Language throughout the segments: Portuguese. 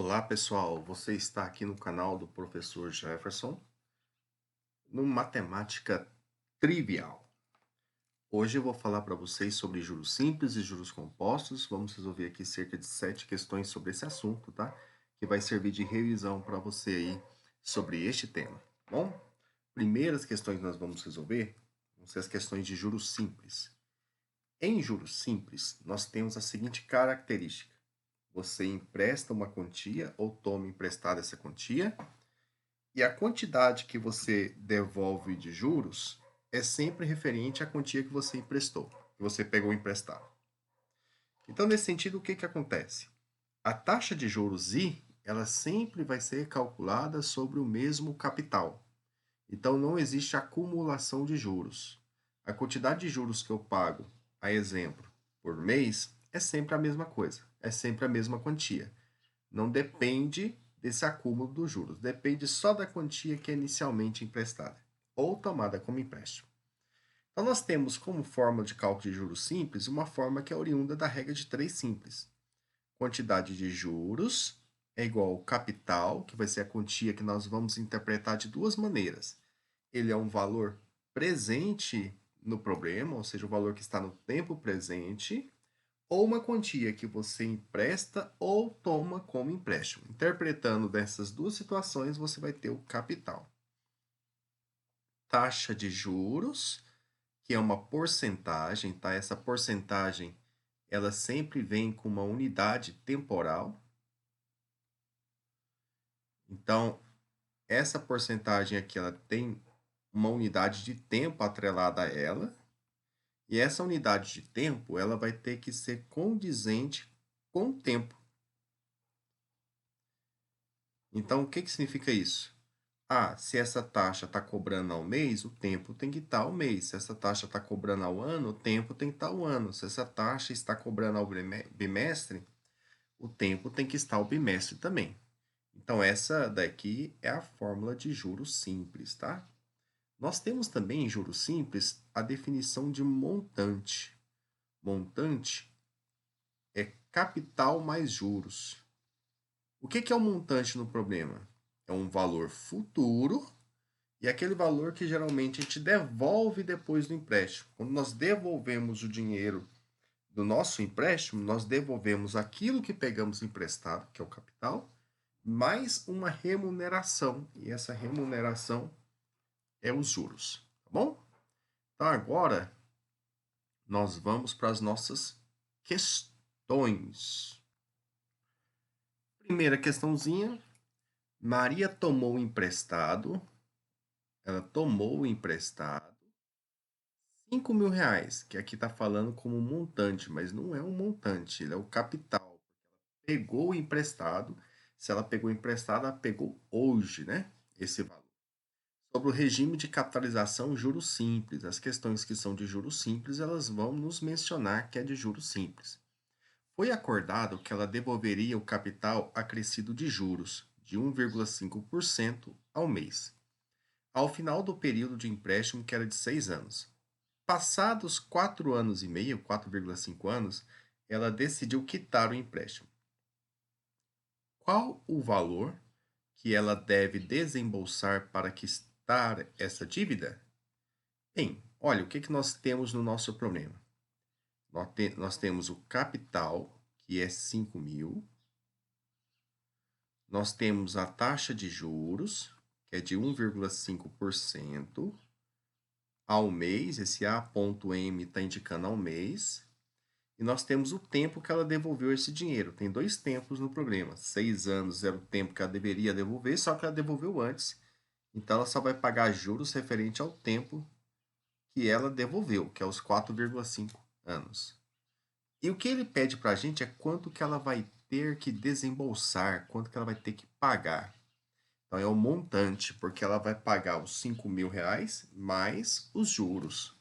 Olá pessoal, você está aqui no canal do Professor Jefferson, no Matemática Trivial. Hoje eu vou falar para vocês sobre juros simples e juros compostos. Vamos resolver aqui cerca de 7 questões sobre esse assunto, tá? Que vai servir de revisão para você aí sobre este tema, tá bom? Primeiras questões que nós vamos resolver vão ser as questões de juros simples. Em juros simples, nós temos a seguinte característica. Você empresta uma quantia ou toma emprestada essa quantia, e a quantidade que você devolve de juros é sempre referente à quantia que você emprestou, que você pegou emprestado. Então, nesse sentido, o que acontece? A taxa de juros I, ela sempre vai ser calculada sobre o mesmo capital. Então, não existe acumulação de juros. A quantidade de juros que eu pago, a exemplo, por mês, é sempre a mesma coisa, é sempre a mesma quantia. Não depende desse acúmulo dos juros, depende só da quantia que é inicialmente emprestada ou tomada como empréstimo. Então, nós temos como fórmula de cálculo de juros simples uma forma que é oriunda da regra de 3 simples. Quantidade de juros é igual ao capital, que vai ser a quantia que nós vamos interpretar de duas maneiras. Ele é um valor presente no problema, ou seja, o valor que está no tempo presente, ou uma quantia que você empresta ou toma como empréstimo. Interpretando dessas duas situações, você vai ter o capital. Taxa de juros, que é uma porcentagem, tá? Essa porcentagem, ela sempre vem com uma unidade temporal. Então, essa porcentagem aqui, ela tem uma unidade de tempo atrelada a ela. E essa unidade de tempo, ela vai ter que ser condizente com o tempo. Então, o que significa isso? Se essa taxa está cobrando ao mês, o tempo tem que estar ao mês. Se essa taxa está cobrando ao ano, o tempo tem que estar ao ano. Se essa taxa está cobrando ao bimestre, o tempo tem que estar ao bimestre também. Então, essa daqui é a fórmula de juros simples, tá? Nós temos também em juros simples a definição de montante. Montante é capital mais juros. O que é o montante no problema? É um valor futuro e aquele valor que geralmente a gente devolve depois do empréstimo. Quando nós devolvemos o dinheiro do nosso empréstimo, nós devolvemos aquilo que pegamos emprestado, que é o capital, mais uma remuneração. E essa remuneração é os juros, tá bom? Então agora nós vamos para as nossas questões. Primeira questãozinha. Maria tomou emprestado. Ela tomou emprestado R$ 5.000, que aqui está falando como montante, mas não é um montante, ele é o capital. Pegou emprestado, se ela pegou emprestado, ela pegou hoje, né? Esse valor. Sobre o regime de capitalização, juros simples. As questões que são de juros simples, elas vão nos mencionar que é de juros simples. Foi acordado que ela devolveria o capital acrescido de juros, de 1,5% ao mês, ao final do período de empréstimo, que era de 6 anos. Passados 4 anos e meio, 4,5 anos, ela decidiu quitar o empréstimo. Qual o valor que ela deve desembolsar para quitar essa dívida? Bem, olha, o que nós temos no nosso problema? Nós temos o capital, que é 5.000. Nós temos a taxa de juros, que é de 1,5% ao mês. Esse A.M está indicando ao mês. E nós temos o tempo que ela devolveu esse dinheiro. Tem 2 tempos no problema. 6 anos era o tempo que ela deveria devolver, só que ela devolveu antes. Então, ela só vai pagar juros referente ao tempo que ela devolveu, que é os 4,5 anos. E o que ele pede para a gente é quanto que ela vai ter que desembolsar, quanto que ela vai ter que pagar. Então, é o montante, porque ela vai pagar os R$ 5.000 mais os juros.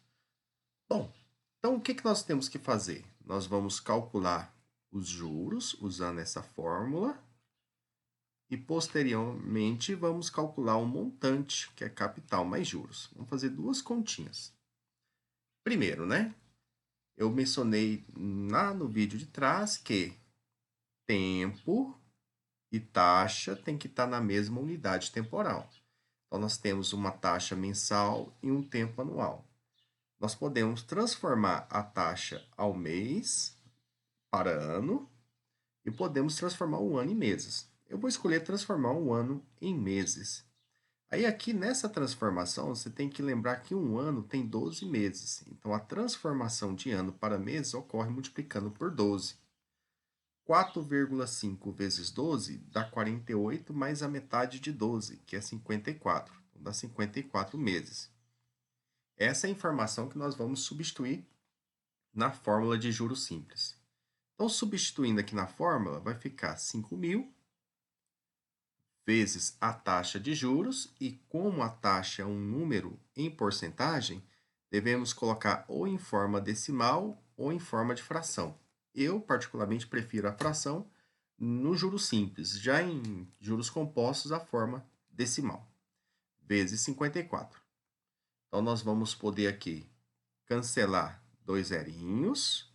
Bom, então o que nós temos que fazer? Nós vamos calcular os juros usando essa fórmula e posteriormente vamos calcular o montante, que é capital mais juros. Vamos fazer duas continhas. Primeiro, né? Eu mencionei lá no vídeo de trás que tempo e taxa tem que estar na mesma unidade temporal. Então, nós temos uma taxa mensal e um tempo anual. Nós podemos transformar a taxa ao mês para ano e podemos transformar o ano em meses. Eu vou escolher transformar um ano em meses. Aí aqui nessa transformação, você tem que lembrar que um ano tem 12 meses. Então, a transformação de ano para mês ocorre multiplicando por 12. 4,5 vezes 12 dá 48 mais a metade de 12, que é 54. Então, dá 54 meses. Essa é a informação que nós vamos substituir na fórmula de juros simples. Então, substituindo aqui na fórmula, vai ficar 5.000 vezes a taxa de juros, e como a taxa é um número em porcentagem, devemos colocar ou em forma decimal ou em forma de fração. Eu, particularmente, prefiro a fração no juros simples, já em juros compostos, a forma decimal, vezes 54. Então, nós vamos poder aqui cancelar dois zerinhos,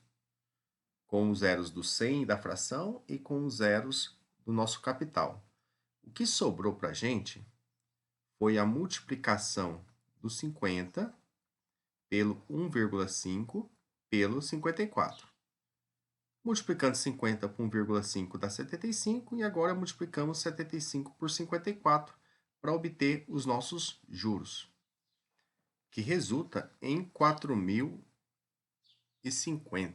com os zeros do 100 da fração e com os zeros do nosso capital. O que sobrou para a gente foi a multiplicação do 50 pelo 1,5 pelo 54. Multiplicando 50 por 1,5 dá 75, e agora multiplicamos 75 por 54 para obter os nossos juros, que resulta em 4.050.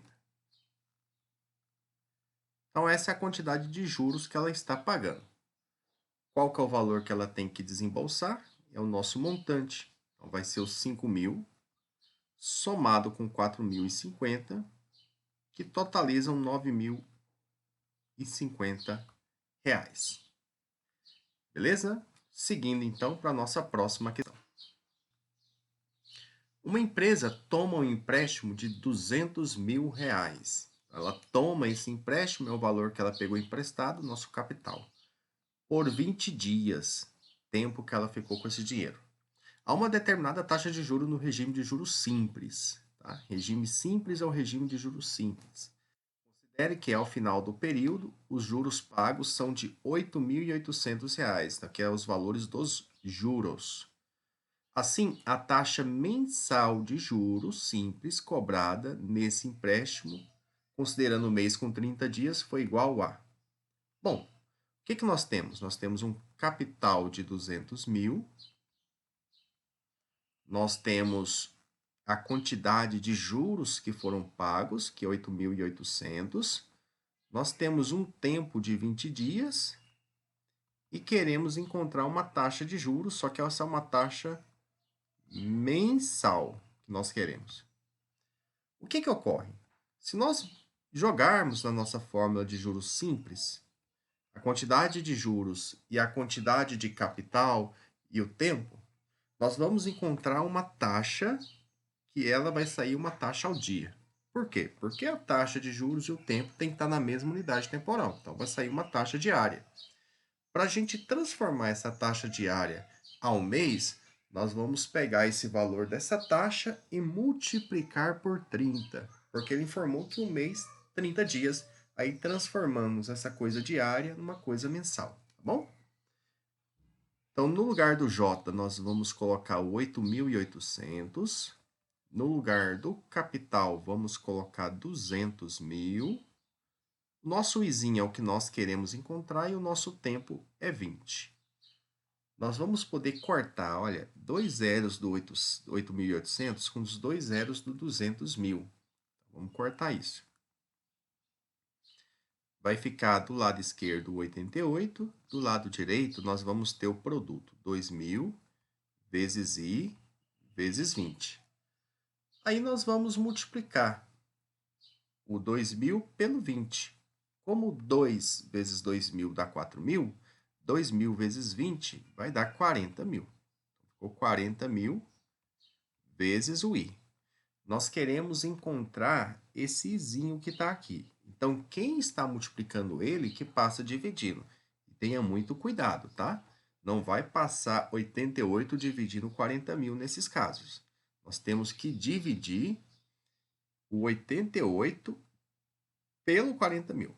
Então, essa é a quantidade de juros que ela está pagando. Qual que é o valor que ela tem que desembolsar? É o nosso montante. Então, vai ser os 5.000 somado com 4.050, que totalizam 9.050 reais. Beleza? Seguindo, então, para a nossa próxima questão. Uma empresa toma um empréstimo de 200 mil reais. Ela toma esse empréstimo, é o valor que ela pegou emprestado, nosso capital, por 20 dias, tempo que ela ficou com esse dinheiro. Há uma determinada taxa de juros no regime de juros simples. Tá? Regime simples é o regime de juros simples. Considere que, ao final do período, os juros pagos são de R$ 8.800, tá? Que é os valores dos juros. Assim, a taxa mensal de juros simples cobrada nesse empréstimo, considerando o mês com 30 dias, foi igual a... Bom, o que nós temos? Nós temos um capital de 200 mil, nós temos a quantidade de juros que foram pagos, que é 8.800, nós temos um tempo de 20 dias e queremos encontrar uma taxa de juros, só que essa é uma taxa mensal que nós queremos. O que ocorre? Se nós jogarmos na nossa fórmula de juros simples, a quantidade de juros e a quantidade de capital e o tempo, nós vamos encontrar uma taxa que ela vai sair uma taxa ao dia. Por quê? Porque a taxa de juros e o tempo tem que estar na mesma unidade temporal. Então, vai sair uma taxa diária. Para a gente transformar essa taxa diária ao mês, nós vamos pegar esse valor dessa taxa e multiplicar por 30, porque ele informou que um mês, 30 dias, aí transformamos essa coisa diária numa coisa mensal, tá bom? Então, no lugar do J, nós vamos colocar o 8.800. No lugar do capital, vamos colocar 200 mil. Nosso izinho é o que nós queremos encontrar e o nosso tempo é 20. Nós vamos poder cortar, olha, dois zeros do 8.800 com os dois zeros do 200 mil. Vamos cortar isso. Vai ficar do lado esquerdo 88, do lado direito nós vamos ter o produto 2.000 vezes I vezes 20. Aí nós vamos multiplicar o 2.000 pelo 20. Como 2 vezes 2.000 dá 4.000, 2.000 vezes 20 vai dar 40.000. Ficou 40.000 vezes o I. Nós queremos encontrar esse izinho que está aqui. Então, quem está multiplicando ele, que passa dividindo. E tenha muito cuidado, tá? Não vai passar 88 dividindo 40.000 nesses casos. Nós temos que dividir o 88 pelo 40.000.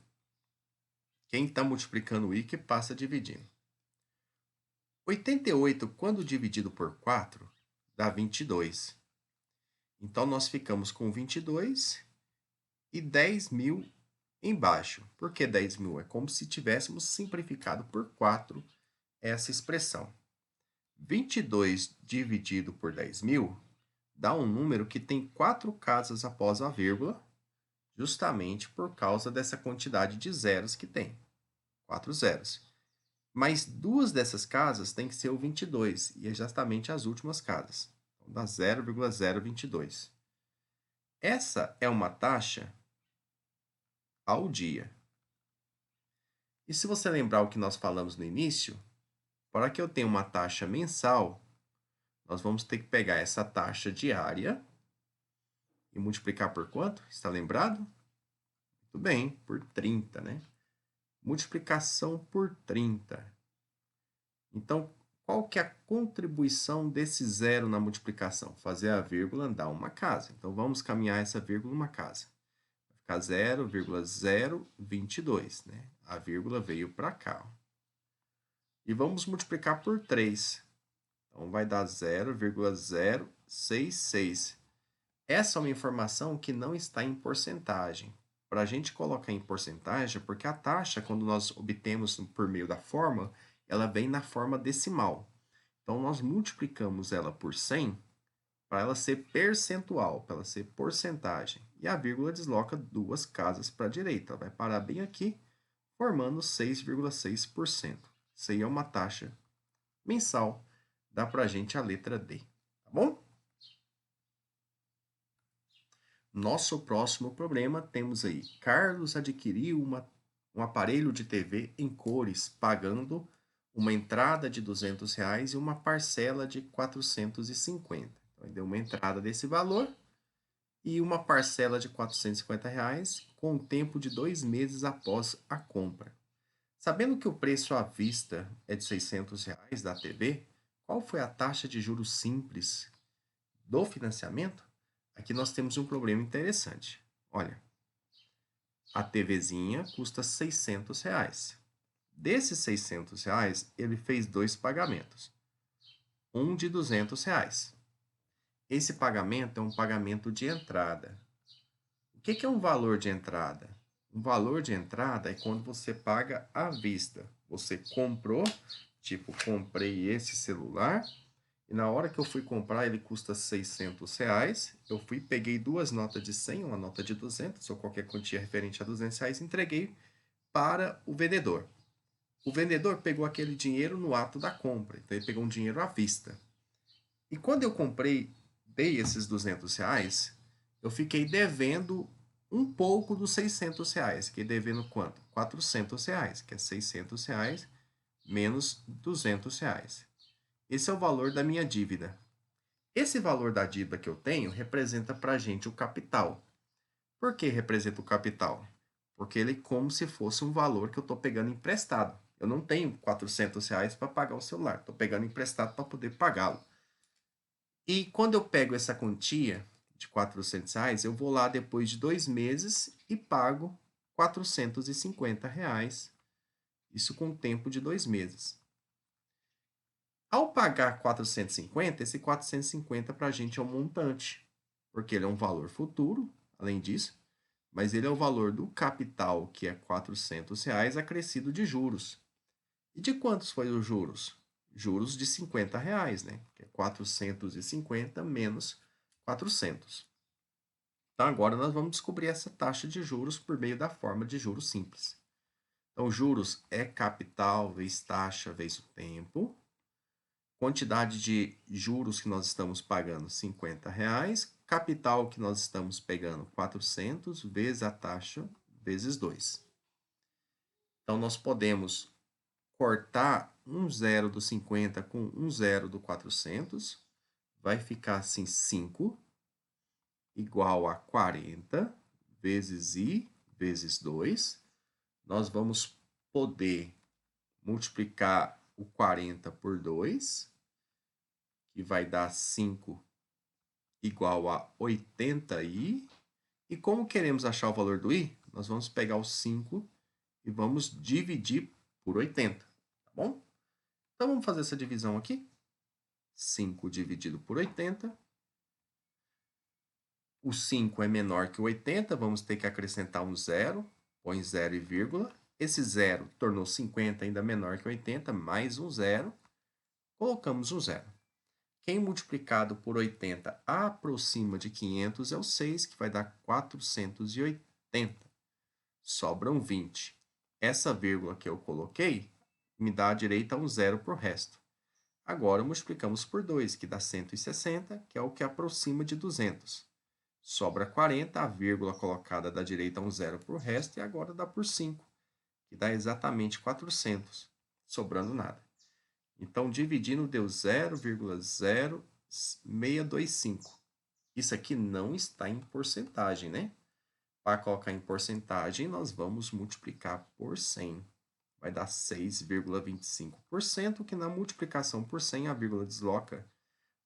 Quem está multiplicando o i que passa dividindo. 88, quando dividido por 4, dá 22. Então, nós ficamos com 22 e 10.000 embaixo. Por que 10.000? É como se tivéssemos simplificado por 4 essa expressão. 22 dividido por 10.000 dá um número que tem 4 casas após a vírgula, justamente por causa dessa quantidade de zeros que tem. 4 zeros. Mas duas dessas casas tem que ser o 22, e é justamente as últimas casas. Então, dá 0,022. Essa é uma taxa ao dia. E se você lembrar o que nós falamos no início, para que eu tenha uma taxa mensal, nós vamos ter que pegar essa taxa diária e multiplicar por quanto? Está lembrado? Muito bem, por 30, né? Multiplicação por 30. Então, qual que é a contribuição desse zero na multiplicação? Fazer a vírgula dar uma casa. Então, vamos caminhar essa vírgula uma casa. Vai ficar 0,022, né? A vírgula veio para cá. Ó. E vamos multiplicar por 3. Então, vai dar 0,066. Essa é uma informação que não está em porcentagem. Para a gente colocar em porcentagem, porque a taxa, quando nós obtemos por meio da fórmula, ela vem na forma decimal. Então, nós multiplicamos ela por 100 para ela ser percentual, para ela ser porcentagem. E a vírgula desloca duas casas para a direita. Ela vai parar bem aqui, formando 6,6%. Isso aí é uma taxa mensal. Dá para a gente a letra D, tá bom? Nosso próximo problema, temos aí, Carlos adquiriu um aparelho de TV em cores, pagando uma entrada de R$ 200 e uma parcela de 450. Então, ele deu uma entrada desse valor e uma parcela de R$ 450 com um tempo de 2 meses após a compra. Sabendo que o preço à vista é de R$ 600 da TV, qual foi a taxa de juros simples do financiamento? Aqui nós temos um problema interessante. Olha, a TVzinha custa R$ 600. Desses R$ 600, ele fez 2 pagamentos. Um de R$ 200. Esse pagamento é um pagamento de entrada. O que é um valor de entrada? Um valor de entrada é quando você paga à vista. Você comprou, tipo, comprei esse celular, e na hora que eu fui comprar, ele custa R$ 600. Eu fui, peguei duas notas de 100, uma nota de 200, ou qualquer quantia referente a R$ 200, e entreguei para o vendedor. O vendedor pegou aquele dinheiro no ato da compra, então ele pegou um dinheiro à vista. E quando eu comprei, dei esses R$ 200, eu fiquei devendo um pouco dos R$ 600. Fiquei devendo quanto? R$ 400, que é R$ 600 menos R$ 200. Esse é o valor da minha dívida. Esse valor da dívida que eu tenho representa para a gente o capital. Por que representa o capital? Porque ele é como se fosse um valor que eu estou pegando emprestado. Eu não tenho R$ 400 para pagar o celular. Estou pegando emprestado para poder pagá-lo. E quando eu pego essa quantia de R$ 400, eu vou lá depois de 2 meses e pago R$ 450. Isso com o tempo de 2 meses. Ao pagar 450, esse 450 para a gente é um montante, porque ele é um valor futuro, além disso, mas ele é o valor do capital, que é R$ 400, acrescido de juros. E de quantos foi os juros? Juros de R$ 50, né? Que é 450 menos 400. Então, agora nós vamos descobrir essa taxa de juros por meio da forma de juros simples. Então, juros é capital vezes taxa vezes o tempo. Quantidade de juros que nós estamos pagando, R$ 50. Capital que nós estamos pegando, 400 vezes a taxa vezes 2. Então, nós podemos cortar um zero do 50 com um zero do 400. Vai ficar assim 5 igual a 40 vezes i vezes 2. Nós vamos poder multiplicar o 40 por 2, que vai dar 5 igual a 80i. E como queremos achar o valor do i, nós vamos pegar o 5 e vamos dividir por 80, tá bom? Então, vamos fazer essa divisão aqui. 5 dividido por 80. O 5 é menor que o 80, vamos ter que acrescentar um zero. Põe zero e vírgula. Esse zero tornou 50 ainda menor que 80, mais um zero. Colocamos um zero. Quem multiplicado por 80 aproxima de 500 é o 6, que vai dar 480. Sobram 20. Essa vírgula que eu coloquei me dá direito a um zero para o resto. Agora multiplicamos por 2, que dá 160, que é o que aproxima de 200. Sobra 40, a vírgula colocada dá direito a um zero para o resto, e agora dá por 5, que dá exatamente 400, sobrando nada. Então, dividindo deu 0,0625. Isso aqui não está em porcentagem, né? Para colocar em porcentagem, nós vamos multiplicar por 100. Vai dar 6,25%, que na multiplicação por 100, a vírgula desloca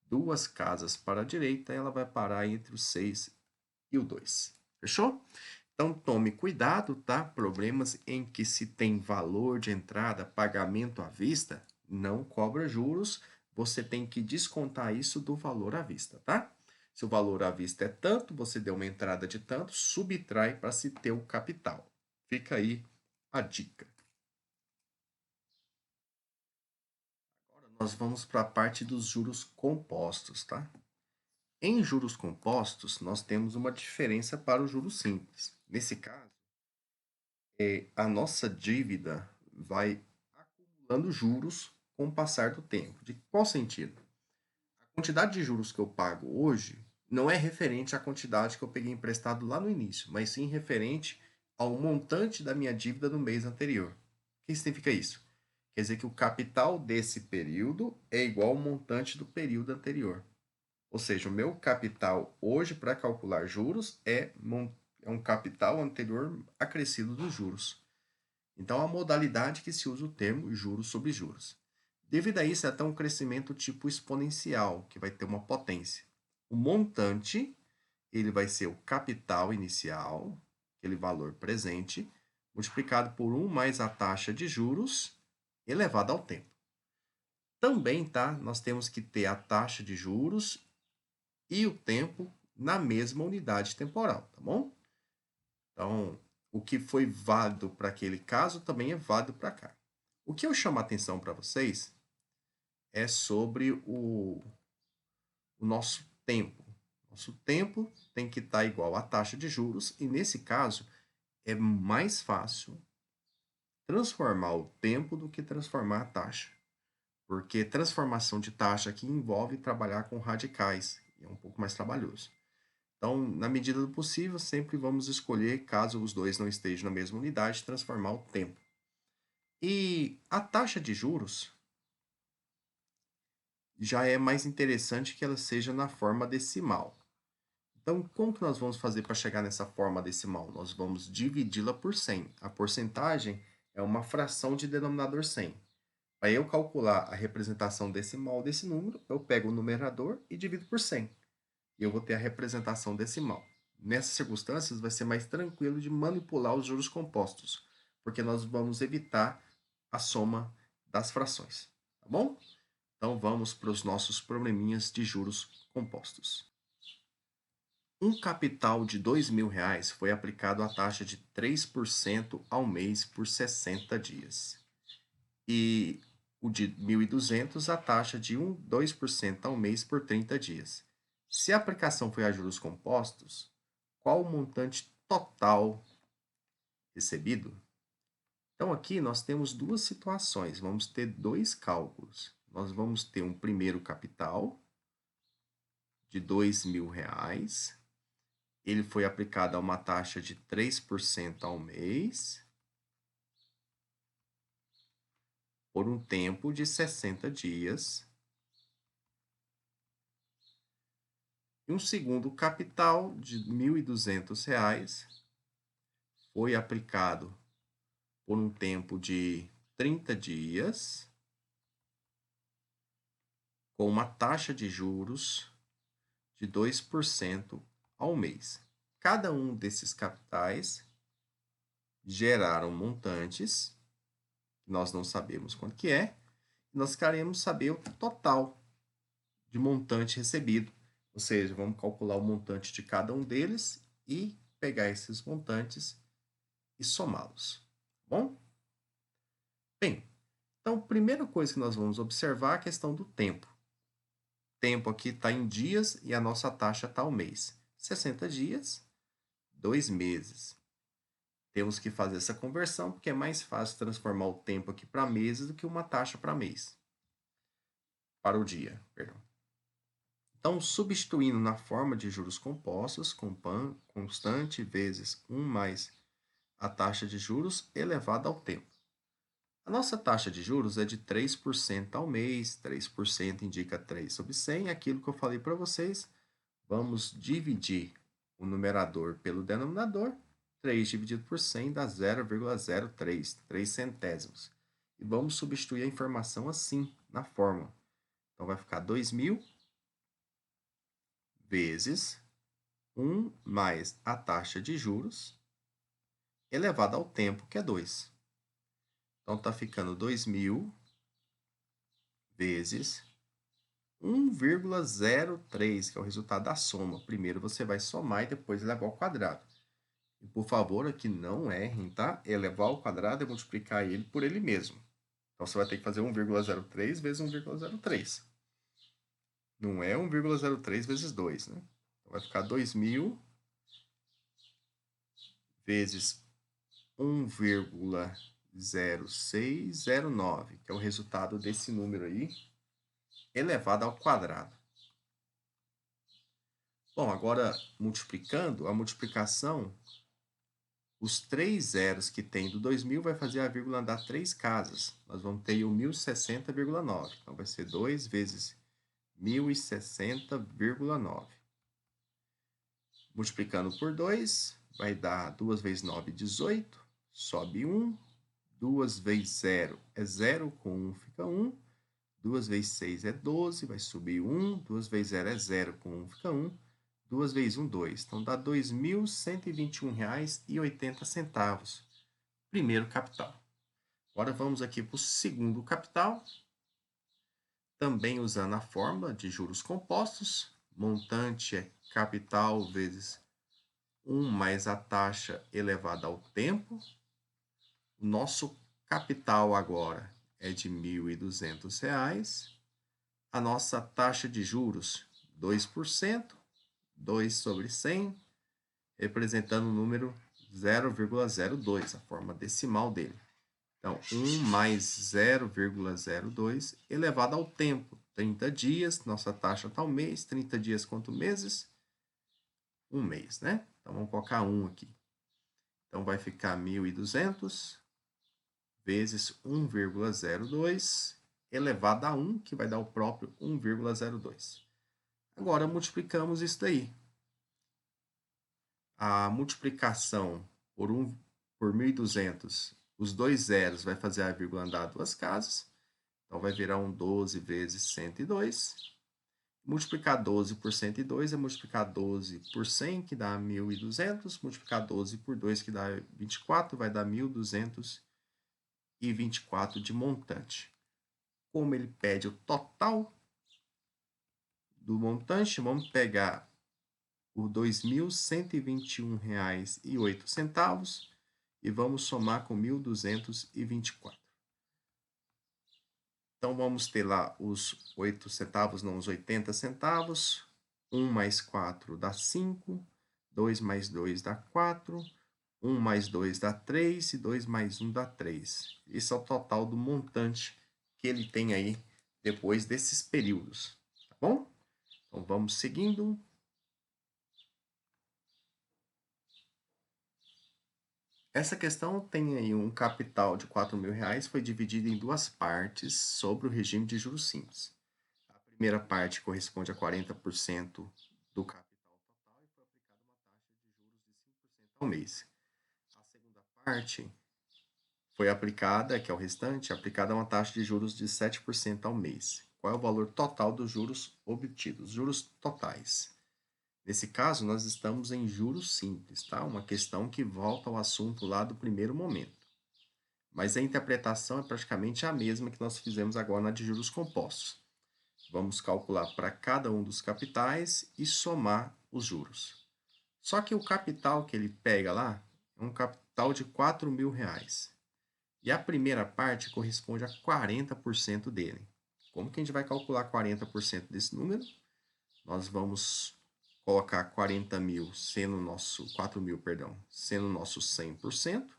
duas casas para a direita, ela vai parar entre o 6 e o 2. Fechou? Então, tome cuidado, tá? Problemas em que se tem valor de entrada, pagamento à vista, não cobra juros, você tem que descontar isso do valor à vista, tá? Se o valor à vista é tanto, você deu uma entrada de tanto, subtrai para se ter o capital. Fica aí a dica. Agora nós vamos para a parte dos juros compostos, tá? Em juros compostos, nós temos uma diferença para o juros simples. Nesse caso, a nossa dívida vai acumulando juros com o passar do tempo. De qual sentido? A quantidade de juros que eu pago hoje não é referente à quantidade que eu peguei emprestado lá no início, mas sim referente ao montante da minha dívida no mês anterior. O que significa isso? Quer dizer que o capital desse período é igual ao montante do período anterior. Ou seja, o meu capital hoje para calcular juros é um capital anterior acrescido dos juros. Então, a modalidade que se usa o termo juros sobre juros. Devido a isso, é até um crescimento tipo exponencial, que vai ter uma potência. O montante, ele vai ser o capital inicial, aquele valor presente, multiplicado por 1 mais a taxa de juros elevada ao tempo. Também, tá? Nós temos que ter a taxa de juros e o tempo na mesma unidade temporal, tá bom? Então, o que foi válido para aquele caso também é válido para cá. O que eu chamo a atenção para vocês é sobre o nosso tempo. Nosso tempo tem que estar igual à taxa de juros, e nesse caso é mais fácil transformar o tempo do que transformar a taxa. Porque transformação de taxa aqui envolve trabalhar com radicais, e é um pouco mais trabalhoso. Então, na medida do possível, sempre vamos escolher, caso os dois não estejam na mesma unidade, transformar o tempo. E a taxa de juros já é mais interessante que ela seja na forma decimal. Então, como que nós vamos fazer para chegar nessa forma decimal? Nós vamos dividi-la por 100. A porcentagem é uma fração de denominador 100. Para eu calcular a representação decimal desse número, eu pego o numerador e divido por 100. E eu vou ter a representação decimal. Nessas circunstâncias, vai ser mais tranquilo de manipular os juros compostos, porque nós vamos evitar a soma das frações, tá bom? Então, vamos para os nossos probleminhas de juros compostos. Um capital de R$ 2.000 foi aplicado à taxa de 3% ao mês por 60 dias. E o de 1.200, a taxa de 2% ao mês por 30 dias. Se a aplicação foi a juros compostos, qual o montante total recebido? Então, aqui nós temos duas situações, vamos ter dois cálculos. Nós vamos ter um primeiro capital de R$ 2.000, ele foi aplicado a uma taxa de 3% ao mês, por um tempo de 60 dias. E um segundo capital de R$ 1.200 foi aplicado por um tempo de 30 dias, com uma taxa de juros de 2% ao mês. Cada um desses capitais geraram montantes, que nós não sabemos quanto que é, e nós queremos saber o total de montante recebido. Ou seja, vamos calcular o montante de cada um deles e pegar esses montantes e somá-los. Bom? Bem, então a primeira coisa que nós vamos observar é a questão do tempo. O tempo aqui está em dias e a nossa taxa está ao mês. 60 dias, 2 meses. Temos que fazer essa conversão porque é mais fácil transformar o tempo aqui para meses do que uma taxa para mês. Para o dia, perdão. Então, substituindo na forma de juros compostos, com PAN constante vezes 1 mais a taxa de juros elevada ao tempo. A nossa taxa de juros é de 3% ao mês, 3% indica 3 sobre 100, aquilo que eu falei para vocês. Vamos dividir o numerador pelo denominador, 3 dividido por 100 dá 0,03, 3 centésimos. E vamos substituir a informação assim, na fórmula. Então, vai ficar 2.000 vezes 1 mais a taxa de juros elevado ao tempo, que é 2. Então, está ficando 2.000 vezes 1,03, que é o resultado da soma. Primeiro você vai somar e depois levar ao quadrado. E, por favor, aqui não errem, tá? Elevar ao quadrado é multiplicar ele por ele mesmo. Então, você vai ter que fazer 1,03 vezes 1,03. Não é 1,03 vezes 2, né? Então, vai ficar 2.000 vezes 1,0609, que é o resultado desse número aí, elevado ao quadrado. Bom, agora multiplicando, a multiplicação, os 3 zeros que tem do 2.000 vai fazer a vírgula andar 3 casas. Nós vamos ter o 1.060,9. Então, vai ser 2 vezes 1.060,9. Multiplicando por 2, vai dar 2 vezes 9, 18. Sobe 1. 2 vezes 0 é 0, com 1 fica 1. 2 vezes 6 é 12, vai subir 1. 2 vezes 0 é 0, com 1 fica 1. 2 vezes 1, 2. Então, dá R$ 2.121,80. Primeiro capital. Agora, vamos aqui para o segundo capital. Também usando a fórmula de juros compostos. Montante é capital vezes 1 mais a taxa elevada ao tempo. O nosso capital agora é de R$ 1.200. A nossa taxa de juros, 2%. 2 sobre 100, representando o número 0,02, a forma decimal dele. Então, 1 mais 0,02 elevado ao tempo, 30 dias, nossa taxa está ao mês, 30 dias quanto meses? Um mês, né? Então, vamos colocar 1 aqui. Então, vai ficar 1.200 vezes 1,02 elevado a 1, que vai dar o próprio 1,02. Agora, multiplicamos isso daí. A multiplicação por 1.200, os dois zeros vai fazer a vírgula andar 2 casas. Então, vai virar um 12 vezes 102. Multiplicar 12 por 102 é multiplicar 12 por 100, que dá 1.200. Multiplicar 12 por 2, que dá 24, vai dar 1.224 de montante. Como ele pede o total do montante, vamos pegar o R$ 2.121,08 e vamos somar com 1.224. Então, vamos ter lá os 8 centavos, não, os 80 centavos. 1 mais 4 dá 5. 2 mais 2 dá 4. 1 mais 2 dá 3 e 2 mais 1 dá 3. Esse é o total do montante que ele tem aí depois desses períodos, tá bom? Então, vamos seguindo. Essa questão tem aí um capital de R$ 4.000, foi dividido em duas partes sobre o regime de juros simples. A primeira parte corresponde a 40% do capital total e foi aplicada uma taxa de juros de 5% ao mês. A segunda parte foi aplicada, que é o restante, aplicada uma taxa de juros de 7% ao mês. Qual é o valor total dos juros obtidos? Juros totais. Nesse caso, nós estamos em juros simples, tá? Uma questão que volta ao assunto lá do primeiro momento. Mas a interpretação é praticamente a mesma que nós fizemos agora na de juros compostos. Vamos calcular para cada um dos capitais e somar os juros. Só que o capital que ele pega lá é um capital de R$ 4.000. E a primeira parte corresponde a 40% dele. Como que a gente vai calcular 40% desse número? Nós vamos colocar 40.000 sendo nosso 4.000, perdão, sendo nosso 100%.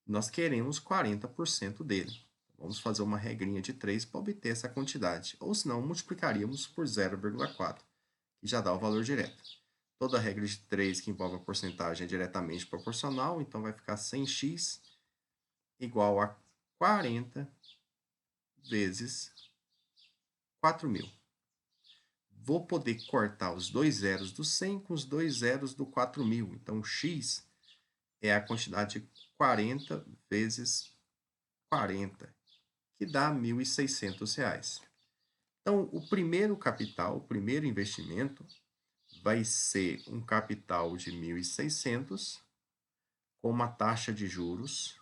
Nós queremos 40% dele. Vamos fazer uma regrinha de 3 para obter essa quantidade, ou senão multiplicaríamos por 0,4, que já dá o valor direto. Toda regra de 3 que envolve a porcentagem é diretamente proporcional, então vai ficar 100x igual a 40 vezes 4.000. Vou poder cortar os dois zeros do 100 com os dois zeros do 4.000. Então, x é a quantidade 40 vezes 40, que dá R$ 1.600. Então, o primeiro capital, o primeiro investimento, vai ser um capital de 1.600 com uma taxa de juros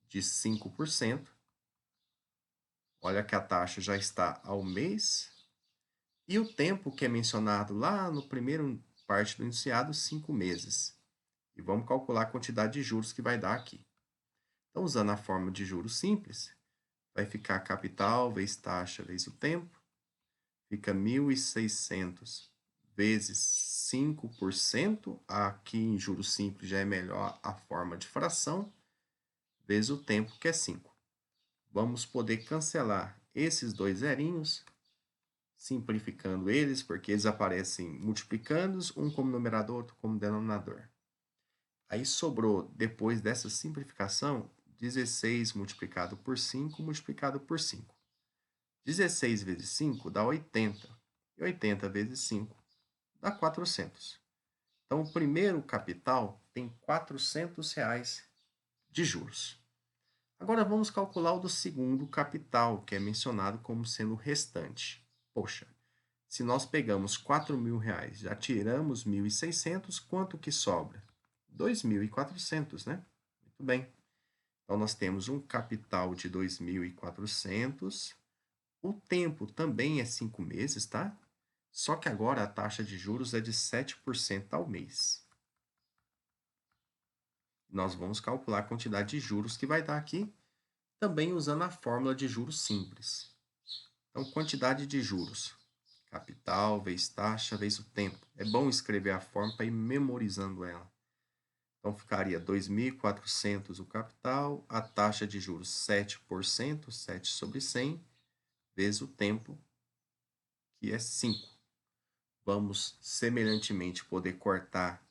de 5%. Olha que a taxa já está ao mês. E o tempo que é mencionado lá no primeiro parte do enunciado, 5 meses. E vamos calcular a quantidade de juros que vai dar aqui. Então, usando a fórmula de juros simples, vai ficar capital vezes taxa vezes o tempo. Fica 1.600 vezes 5%. Aqui em juros simples já é melhor a forma de fração, vezes o tempo, que é 5. Vamos poder cancelar esses dois zerinhos, simplificando eles, porque eles aparecem multiplicandos, um como numerador, outro como denominador. Aí sobrou, depois dessa simplificação, 16 multiplicado por 5 multiplicado por 5. 16 vezes 5 dá 80. E 80 vezes 5 dá 400. Então, o primeiro capital tem R$ 400 de juros. Agora, vamos calcular o do segundo capital, que é mencionado como sendo o restante. Poxa, se nós pegamos R$ 4.000, já tiramos 1.600, quanto que sobra? 2.400, né? Muito bem. Então, nós temos um capital de 2.400. O tempo também é 5 meses, tá? Só que agora a taxa de juros é de 7% ao mês. Nós vamos calcular a quantidade de juros que vai dar aqui, também usando a fórmula de juros simples. Então, quantidade de juros. Capital vezes taxa vezes o tempo. É bom escrever a fórmula para ir memorizando ela. Então, ficaria 2.400 o capital, a taxa de juros 7%, 7 sobre 100, vezes o tempo, que é 5. Vamos, semelhantemente, poder cortar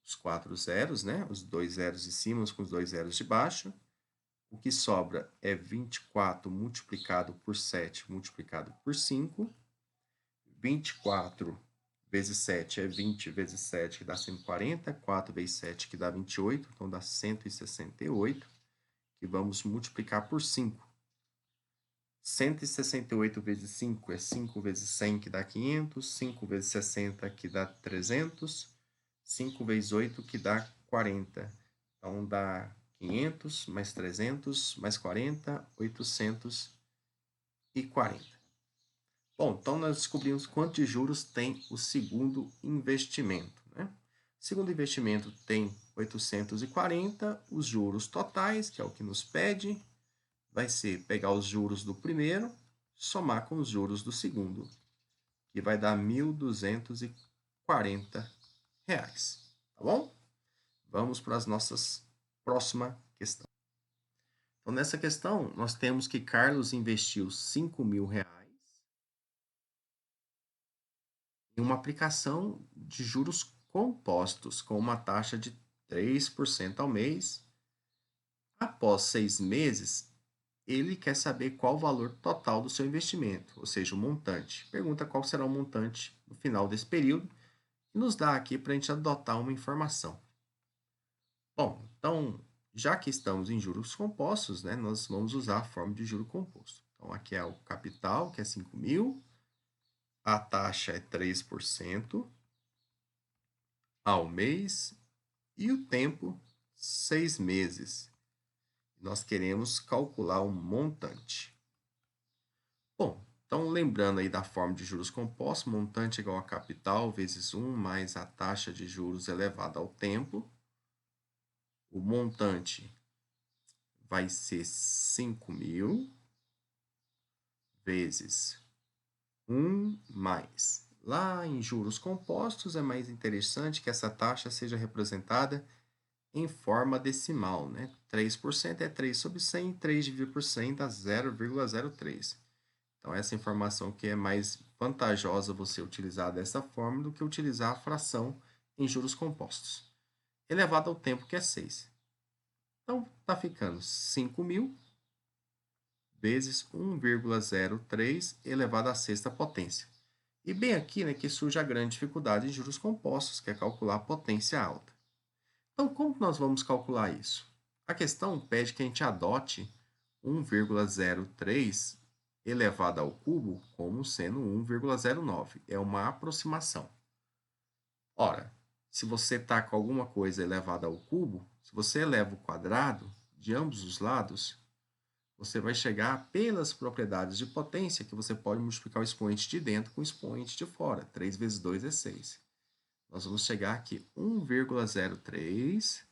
os 4 zeros, né? Os dois zeros de cima com os dois zeros de baixo. O que sobra é 24 multiplicado por 7 multiplicado por 5. 24 vezes 7 é 20 vezes 7, que dá 140. 4 vezes 7, que dá 28, então dá 168, que vamos multiplicar por 5. 168 vezes 5 é 5 vezes 100, que dá 500. 5 vezes 60, que dá 300. 5 vezes 8, que dá 40. Então, dá 500 mais 300 mais 40, 840. Bom, então nós descobrimos quanto de juros tem o segundo investimento, né? O segundo investimento tem 840, os juros totais, que é o que nos pede, vai ser pegar os juros do primeiro, somar com os juros do segundo, que vai dar R$ 1.240, tá bom? Vamos para as nossas próxima questão. Então, nessa questão, nós temos que Carlos investiu R$ 5.000 em uma aplicação de juros compostos com uma taxa de 3% ao mês. Após 6 meses, ele quer saber qual o valor total do seu investimento, ou seja, o montante. Pergunta qual será o montante no final desse período e nos dá aqui para a gente adotar uma informação. Bom, então, já que estamos em juros compostos, né, nós vamos usar a forma de juro composto. Então, aqui é o capital, que é 5.000, A taxa é 3% ao mês e o tempo 6 meses. Nós queremos calcular o montante. Bom, então lembrando aí da forma de juros compostos, montante igual a capital vezes 1 mais a taxa de juros elevada ao tempo. O montante vai ser 5.000 vezes 1 mais. Lá em juros compostos é mais interessante que essa taxa seja representada em forma decimal, né? 3% é 3 sobre 100, 3 dividido por 100 dá 0,03. Então, essa informação que é mais vantajosa você utilizar dessa forma do que utilizar a fração em juros compostos, elevado ao tempo que é 6. Então, está ficando 5.000 vezes 1,03 elevado à sexta potência. E bem aqui, né, que surge a grande dificuldade em juros compostos, que é calcular a potência alta. Então, como nós vamos calcular isso? A questão pede que a gente adote 1,03 elevado ao cubo como sendo 1,09. É uma aproximação. Ora, se você está com alguma coisa elevada ao cubo, se você eleva o quadrado de ambos os lados, você vai chegar pelas propriedades de potência que você pode multiplicar o expoente de dentro com o expoente de fora. 3 vezes 2 é 6. Nós vamos chegar aqui 1,03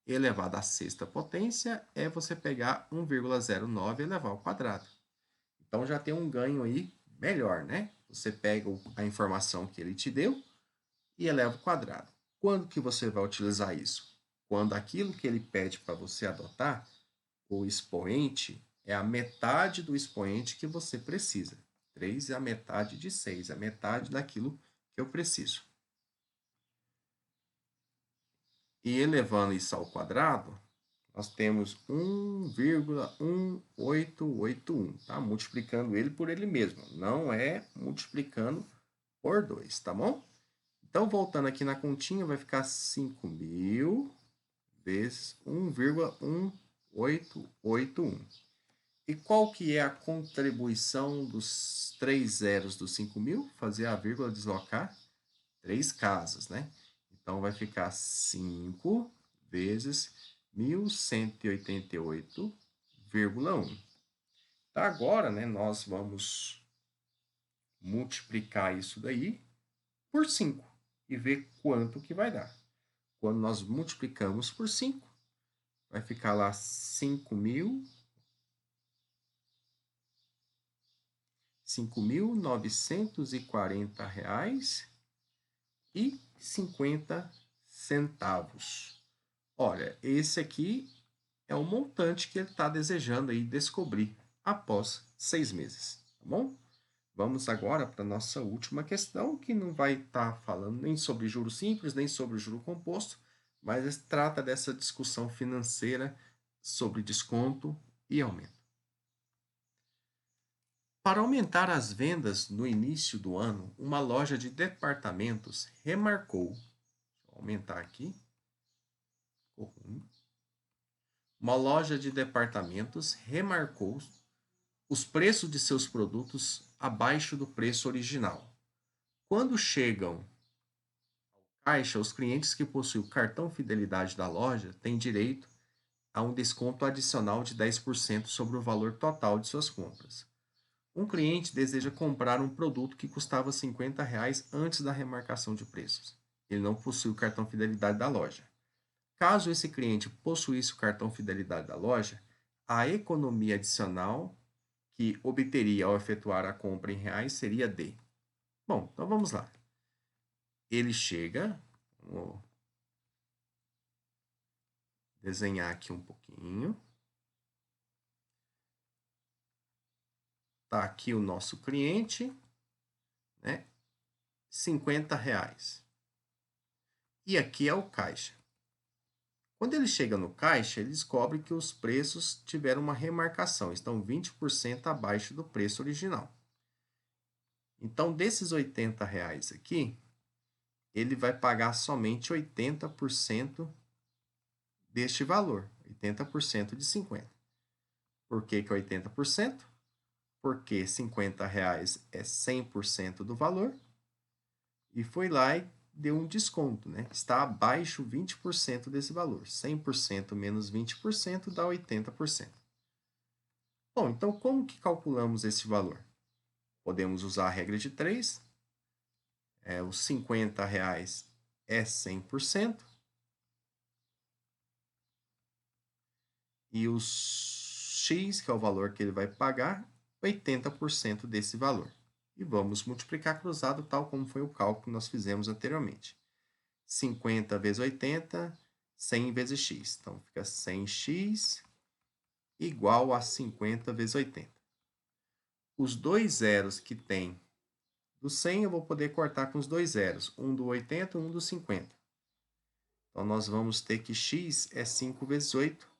elevado à sexta potência é você pegar 1,09 e elevar ao quadrado. Então, já tem um ganho aí melhor, né? Você pega a informação que ele te deu e eleva ao quadrado. Quando que você vai utilizar isso? Quando aquilo que ele pede para você adotar, o expoente, é a metade do expoente que você precisa. 3 é a metade de 6, a metade daquilo que eu preciso. E elevando isso ao quadrado, nós temos 1,1881, tá? Multiplicando ele por ele mesmo, não é multiplicando por 2, tá bom? Então, voltando aqui na continha, vai ficar 5.000 vezes 1,1881. E qual que é a contribuição dos 3 zeros dos 5.000? Fazer a vírgula deslocar 3 casas, né? Então, vai ficar 5 vezes 1.188,1. Tá, agora, né, nós vamos multiplicar isso daí por 5 e ver quanto que vai dar. Quando nós multiplicamos por 5, vai ficar lá 5.940,50. Olha, esse aqui é o montante que ele está desejando aí descobrir após 6 meses, tá bom? Vamos agora para a nossa última questão, que não vai estar falando nem sobre juros simples, nem sobre juro composto, mas trata dessa discussão financeira sobre desconto e aumento. Para aumentar as vendas no início do ano, uma loja de departamentos remarcou, vou aumentar aqui, uma loja de departamentos remarcou os preços de seus produtos abaixo do preço original. Quando chegam ao caixa, os clientes que possuem o cartão fidelidade da loja têm direito a um desconto adicional de 10% sobre o valor total de suas compras. Um cliente deseja comprar um produto que custava R$ 50 antes da remarcação de preços. Ele não possui o cartão fidelidade da loja. Caso esse cliente possuísse o cartão fidelidade da loja, a economia adicional que obteria ao efetuar a compra em reais seria de. Bom, então vamos lá. Ele chega, vou desenhar aqui um pouquinho. Tá aqui o nosso cliente, né? R$ 50. E aqui é o caixa. Quando ele chega no caixa, ele descobre que os preços tiveram uma remarcação, estão 20% abaixo do preço original. Então, desses R$ 80 aqui, ele vai pagar somente 80% deste valor, 80% de 50. Por que que é 80%? porque R$ 50 é 100% do valor, e foi lá e deu um desconto, né? Está abaixo 20% desse valor. 100% menos 20% dá 80%. Bom, então como que calculamos esse valor? Podemos usar a regra de 3. Os R$ 50 é 100%. E os X, que é o valor que ele vai pagar, 80% desse valor. E vamos multiplicar cruzado, tal como foi o cálculo que nós fizemos anteriormente. 50 vezes 80, 100 vezes x. Então, fica 100x igual a 50 vezes 80. Os dois zeros que tem do 100, eu vou poder cortar com os dois zeros. Um do 80 e um do 50. Então, nós vamos ter que x é 5 vezes 8,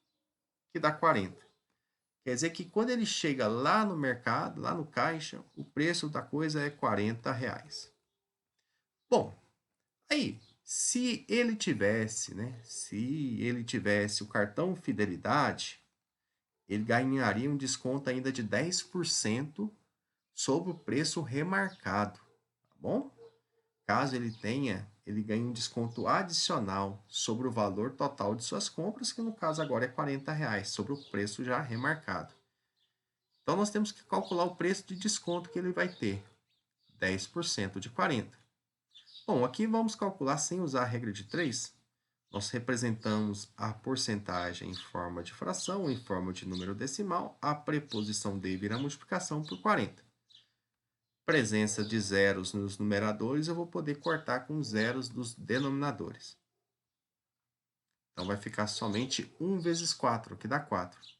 que dá 40. Quer dizer que quando ele chega lá no mercado, lá no caixa, o preço da coisa é R$ 40. Bom, aí, se ele tivesse, né? Se ele tivesse o cartão Fidelidade, ele ganharia um desconto ainda de 10% sobre o preço remarcado, tá bom? Caso ele tenha, ele ganha um desconto adicional sobre o valor total de suas compras, que no caso agora é R$ 40, sobre o preço já remarcado. Então, nós temos que calcular o preço de desconto que ele vai ter. 10% de 40. Bom, aqui vamos calcular sem usar a regra de 3. Nós representamos a porcentagem em forma de fração, em forma de número decimal. A preposição de vira a multiplicação por 40. Presença de zeros nos numeradores, eu vou poder cortar com zeros dos denominadores. Então, vai ficar somente 1 vezes 4, que dá 4. R$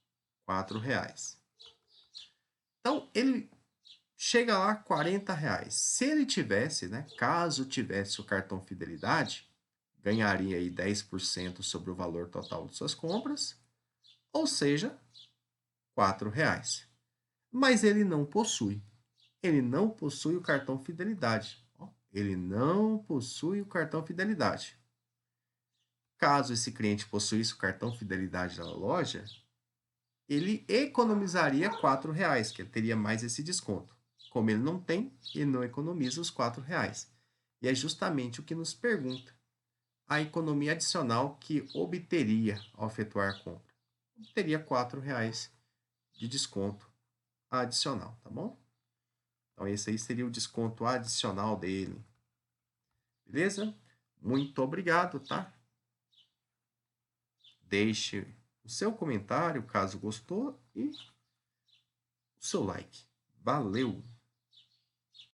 4. Então, ele chega lá R$ 40. Se ele tivesse, né, caso tivesse o cartão Fidelidade, ganharia aí 10% sobre o valor total de suas compras, ou seja, R$ 4. Mas ele não possui. Ele não possui o cartão Fidelidade. Ele não possui o cartão Fidelidade. Caso esse cliente possuísse o cartão Fidelidade da loja, ele economizaria R$ 4, que ele teria mais esse desconto. Como ele não tem, ele não economiza os R$ 4. E é justamente o que nos pergunta. A economia adicional que obteria ao efetuar a compra. Obteria R$ 4 de desconto adicional, tá bom? Então, esse aí seria o desconto adicional dele. Beleza? Muito obrigado, tá? Deixe o seu comentário, caso gostou, e o seu like. Valeu!